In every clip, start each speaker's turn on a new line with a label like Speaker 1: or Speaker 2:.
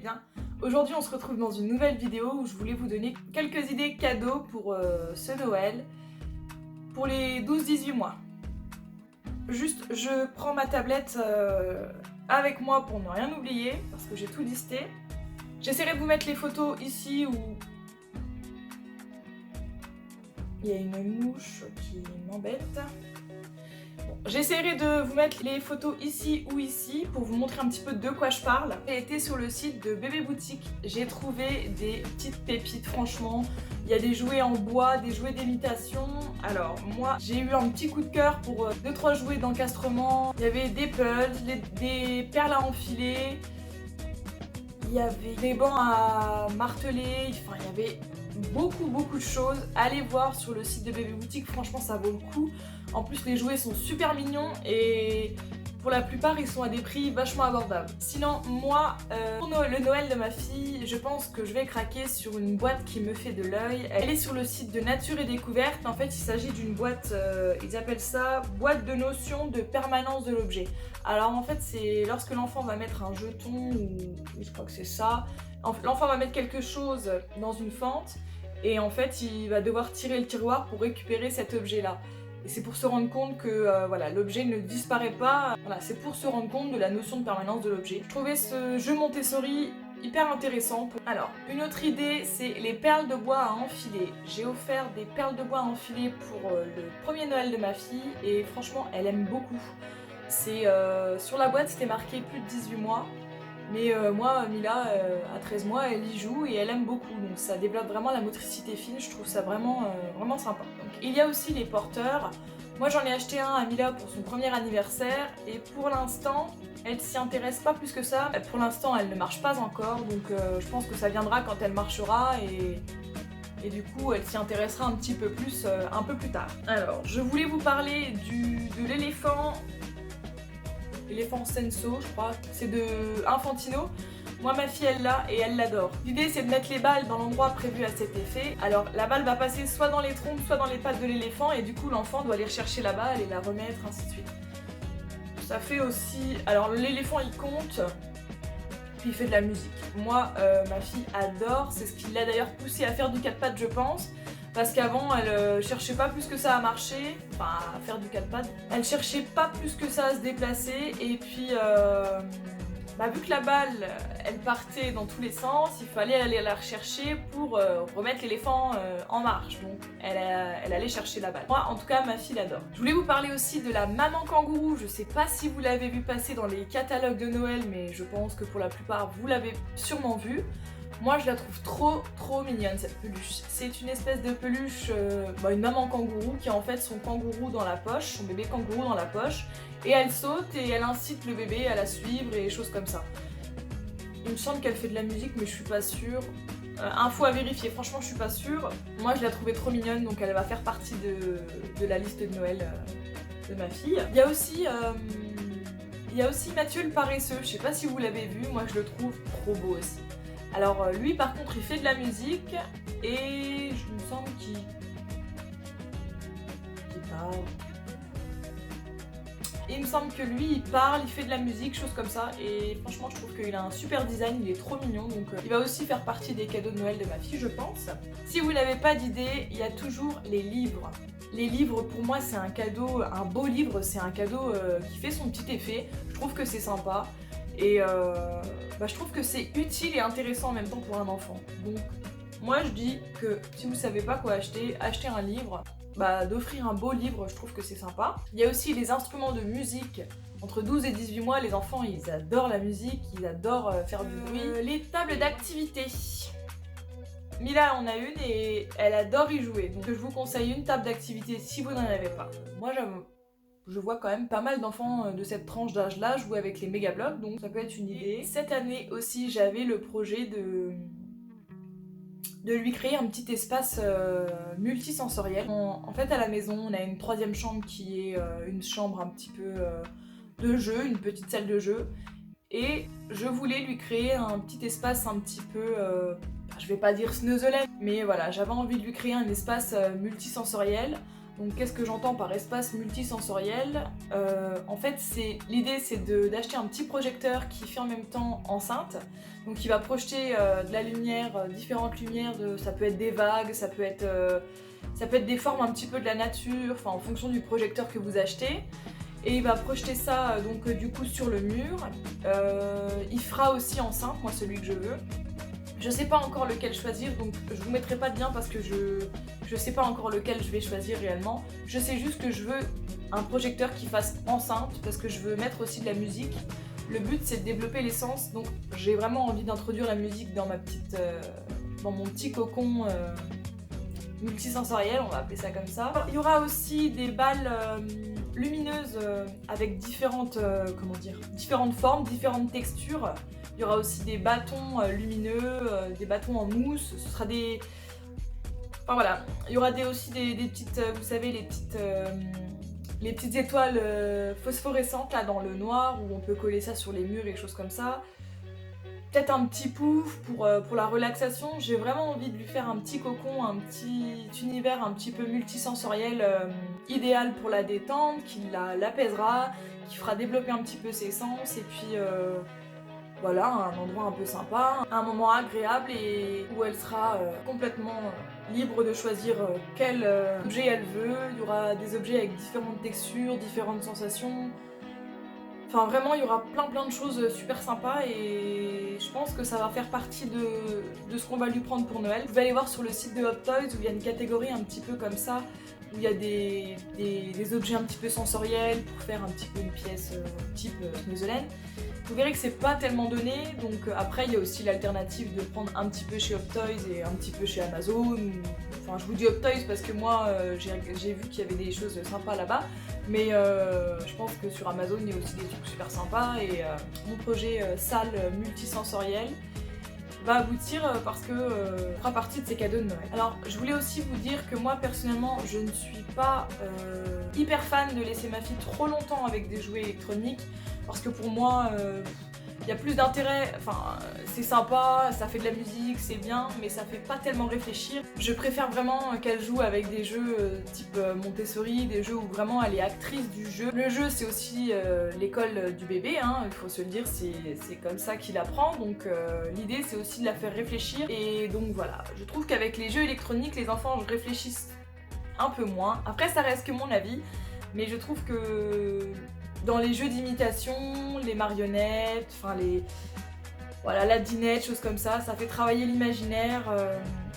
Speaker 1: bien. Aujourd'hui on se retrouve dans une nouvelle vidéo où je voulais vous donner quelques idées cadeaux pour ce Noël, pour les 12-18 mois. Juste, je prends ma tablette avec moi pour ne rien oublier, parce que j'ai tout listé. J'essaierai de vous mettre les photos ici où il y a une mouche qui m'embête. Bon, j'essaierai de vous mettre les photos ici ou ici pour vous montrer un petit peu de quoi je parle. J'ai été sur le site de Bébé Boutique, j'ai trouvé des petites pépites franchement. Il y a des jouets en bois, des jouets d'imitation. Alors moi j'ai eu un petit coup de cœur pour 2-3 jouets d'encastrement. Il y avait des puzzles, des perles à enfiler. Il y avait des bancs à marteler, enfin il y avait beaucoup de choses. Allez voir sur le site de Bébé Boutique, franchement ça vaut le coup. En plus les jouets sont super mignons et pour la plupart ils sont à des prix vachement abordables. Sinon moi, pour le Noël de ma fille, je pense que je vais craquer sur une boîte qui me fait de l'œil. Elle est sur le site de Nature et Découverte. En fait il s'agit d'une boîte, ils appellent ça boîte de notion de permanence de l'objet. Alors en fait c'est lorsque l'enfant va mettre un jeton, ou je crois que c'est ça, l'enfant va mettre quelque chose dans une fente et en fait il va devoir tirer le tiroir pour récupérer cet objet là. Et c'est pour se rendre compte que voilà, l'objet ne disparaît pas. Voilà, c'est pour se rendre compte de la notion de permanence de l'objet. Je trouvais ce jeu Montessori hyper intéressant. Alors, une autre idée, c'est les perles de bois à enfiler. J'ai offert des perles de bois à enfiler pour le premier Noël de ma fille et franchement, elle aime beaucoup. C'est sur la boîte, c'était marqué plus de 18 mois. Mais moi, Mila, à 13 mois, elle y joue et elle aime beaucoup. Donc ça développe vraiment la motricité fine, je trouve ça vraiment sympa. Donc, il y a aussi les porteurs. Moi j'en ai acheté un à Mila pour son premier anniversaire et pour l'instant, elle s'y intéresse pas plus que ça. Pour l'instant, elle ne marche pas encore, donc je pense que ça viendra quand elle marchera et du coup, elle s'y intéressera un petit peu plus un peu plus tard. Alors, je voulais vous parler de l'éléphant Senso, je crois, c'est de Infantino. Moi ma fille elle l'a et elle l'adore. L'idée c'est de mettre les balles dans l'endroit prévu à cet effet. Alors la balle va passer soit dans les trompes, soit dans les pattes de l'éléphant et du coup l'enfant doit aller rechercher la balle et la remettre, ainsi de suite. Ça fait aussi... Alors l'éléphant il compte, puis il fait de la musique. Moi ma fille adore, c'est ce qui l'a d'ailleurs poussée à faire du 4 pattes je pense. Parce qu'avant, elle cherchait pas plus que ça à marcher, enfin à faire du 4 pattes. Elle cherchait pas plus que ça à se déplacer et puis vu que la balle, elle partait dans tous les sens, il fallait aller la rechercher pour remettre l'éléphant en marche. Donc elle allait chercher la balle. Moi, en tout cas, ma fille l'adore. Je voulais vous parler aussi de la maman kangourou. Je sais pas si vous l'avez vu passer dans les catalogues de Noël, mais je pense que pour la plupart, vous l'avez sûrement vue. Moi je la trouve trop mignonne cette peluche. C'est une espèce de peluche, une maman kangourou qui a en fait son kangourou dans la poche, son bébé kangourou dans la poche, et elle saute et elle incite le bébé à la suivre et choses comme ça. Il me semble qu'elle fait de la musique mais je suis pas sûre. Info à vérifier, franchement je suis pas sûre. Moi je la trouvais trop mignonne donc elle va faire partie de la liste de Noël de ma fille. Il y a aussi Mathieu le paresseux, je sais pas si vous l'avez vu, moi je le trouve trop beau aussi. Alors lui par contre il fait de la musique et je me semble qu'il parle. Il me semble que lui il parle, il fait de la musique, choses comme ça et franchement je trouve qu'il a un super design, il est trop mignon donc il va aussi faire partie des cadeaux de Noël de ma fille je pense. Si vous n'avez pas d'idée, il y a toujours les livres. Les livres pour moi c'est un cadeau, un beau livre c'est un cadeau qui fait son petit effet, je trouve que c'est sympa. Et je trouve que c'est utile et intéressant en même temps pour un enfant. Donc moi je dis que si vous savez pas quoi acheter, achetez un livre. D'offrir un beau livre, je trouve que c'est sympa. Il y a aussi les instruments de musique. Entre 12 et 18 mois, les enfants ils adorent la musique, ils adorent faire du bruit. Les tables d'activité. Mila en a une et elle adore y jouer. Donc je vous conseille une table d'activité si vous n'en avez pas. Moi j'avoue. Je vois quand même pas mal d'enfants de cette tranche d'âge-là jouer avec les méga blocs, donc ça peut être une idée. Cette année aussi, j'avais le projet de lui créer un petit espace multisensoriel. En fait, à la maison, on a une troisième chambre qui est une chambre un petit peu de jeu, une petite salle de jeu. Et je voulais lui créer un petit espace un petit peu, je vais pas dire snuzzelaine, mais voilà, j'avais envie de lui créer un espace multisensoriel. Donc qu'est-ce que j'entends par espace multisensoriel? En fait l'idée c'est d'acheter un petit projecteur qui fait en même temps enceinte. Donc il va projeter de la lumière, différentes lumières, ça peut être des vagues, ça peut être des formes un petit peu de la nature, enfin en fonction du projecteur que vous achetez. Et il va projeter ça donc du coup sur le mur. Il fera aussi enceinte, moi celui que je veux. Je sais pas encore lequel choisir, donc je vous mettrai pas de lien parce que je sais pas encore lequel je vais choisir réellement. Je sais juste que je veux un projecteur qui fasse enceinte parce que je veux mettre aussi de la musique. Le but c'est de développer les sens, donc j'ai vraiment envie d'introduire la musique dans dans mon petit cocon multisensoriel, on va appeler ça comme ça. Il y aura aussi des balles lumineuses avec différentes formes, différentes textures. Il y aura aussi des bâtons lumineux, des bâtons en mousse. Ce sera des... Enfin voilà, il y aura aussi des petites, vous savez, les petites étoiles phosphorescentes là dans le noir où on peut coller ça sur les murs et des choses comme ça. Peut-être un petit pouf pour la relaxation. J'ai vraiment envie de lui faire un petit cocon, un petit univers un petit peu multisensoriel, idéal pour la détente, qui l'apaisera, qui fera développer un petit peu ses sens et puis voilà, un endroit un peu sympa, un moment agréable et où elle sera complètement libre de choisir quel objet elle veut. Il y aura des objets avec différentes textures, différentes sensations. Enfin vraiment il y aura plein de choses super sympas et je pense que ça va faire partie de ce qu'on va lui prendre pour Noël. Vous allez voir sur le site de Hot Toys où il y a une catégorie un petit peu comme ça, où il y a des objets un petit peu sensoriels pour faire un petit peu une pièce type Snuzzelaine. Vous verrez que c'est pas tellement donné, donc après il y a aussi l'alternative de prendre un petit peu chez Hot Toys et un petit peu chez Amazon. Enfin je vous dis Hot Toys parce que moi j'ai vu qu'il y avait des choses sympas là-bas, mais je pense que sur Amazon il y a aussi des trucs super sympas et mon projet salle multisensorielle va aboutir parce que fera partie de ces cadeaux de Noël. Alors je voulais aussi vous dire que moi personnellement je ne suis pas hyper fan de laisser ma fille trop longtemps avec des jouets électroniques parce que pour moi il y a plus d'intérêt, enfin c'est sympa, ça fait de la musique, c'est bien, mais ça fait pas tellement réfléchir. Je préfère vraiment qu'elle joue avec des jeux type Montessori, des jeux où vraiment elle est actrice du jeu. Le jeu c'est aussi l'école du bébé, hein, il faut se le dire, c'est comme ça qu'il apprend, donc l'idée c'est aussi de la faire réfléchir. Et donc voilà, je trouve qu'avec les jeux électroniques, les enfants réfléchissent un peu moins. Après ça reste que mon avis, mais je trouve que dans les jeux d'imitation, les marionnettes, enfin voilà, la dinette, choses comme ça fait travailler l'imaginaire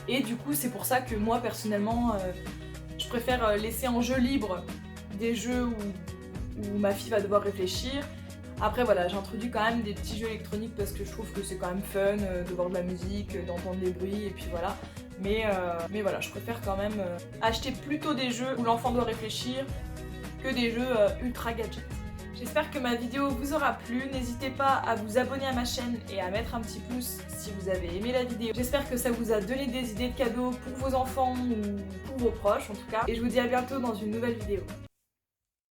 Speaker 1: et du coup c'est pour ça que moi personnellement je préfère laisser en jeu libre des jeux où ma fille va devoir réfléchir. Après voilà, j'introduis quand même des petits jeux électroniques parce que je trouve que c'est quand même fun de voir de la musique, d'entendre des bruits et puis voilà. Mais voilà, je préfère quand même acheter plutôt des jeux où l'enfant doit réfléchir que des jeux ultra gadgets. J'espère que ma vidéo vous aura plu, n'hésitez pas à vous abonner à ma chaîne et à mettre un petit pouce si vous avez aimé la vidéo. J'espère que ça vous a donné des idées de cadeaux pour vos enfants ou pour vos proches en tout cas. Et je vous dis à bientôt dans une nouvelle vidéo.